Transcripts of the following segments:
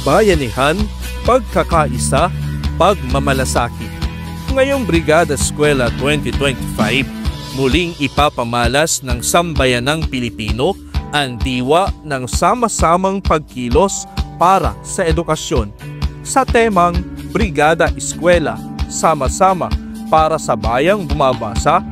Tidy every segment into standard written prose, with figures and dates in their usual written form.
bayanihan, pagkakaisa, pagmamalasakit. Ngayong Brigada Eskwela 2025, muling ipapamalas ng sambayanang Pilipino ang diwa ng sama-samang pagkilos para sa edukasyon. Sa temang Brigada Eskwela, sama-sama para sa bayang bumabasa,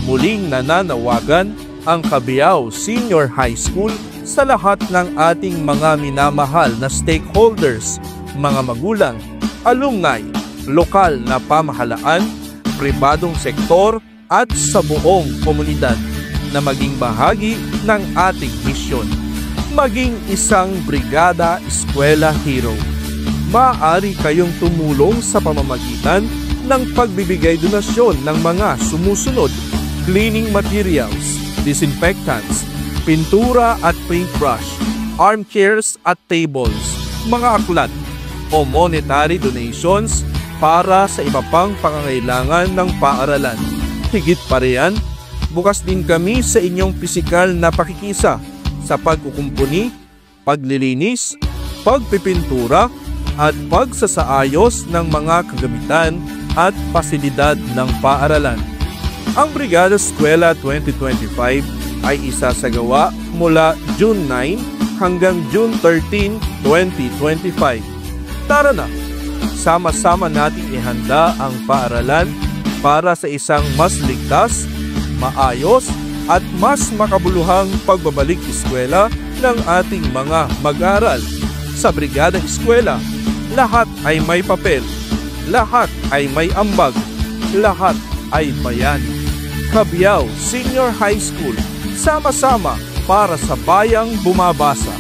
muling nananawagan ang Cabiao Senior High School sa lahat ng ating mga minamahal na stakeholders, mga magulang, alumni, lokal na pamahalaan, pribadong sektor at sa buong komunidad na maging bahagi ng ating misyon. Maging isang Brigada Eskwela Hero. Maaari kayong tumulong sa pamamagitan ng pagbibigay donasyon ng mga sumusunod: cleaning materials, disinfectants, pintura at paintbrush, armchairs at tables, mga aklat, o monetary donations para sa iba pang pangangailangan ng paaralan. Higit pa riyan, bukas din kami sa inyong pisikal na pakikisa sa pagkukumpuni, paglilinis, pagpipintura, at pagsasaayos ng mga kagamitan at pasilidad ng paaralan. Ang Brigada Eskwela 2025 ay isasagawa mula June 9 hanggang June 13, 2025. Tara na, sama-sama nating ihanda ang paaralan para sa isang mas ligtas, maayos at mas makabuluhang pagbabalik eskwela ng ating mga mag-aaral. Sa Brigada Eskwela, lahat ay may papel, lahat ay may ambag, lahat ay bayani. Cabiao Senior High School, sama-sama para sa bayang bumabasa.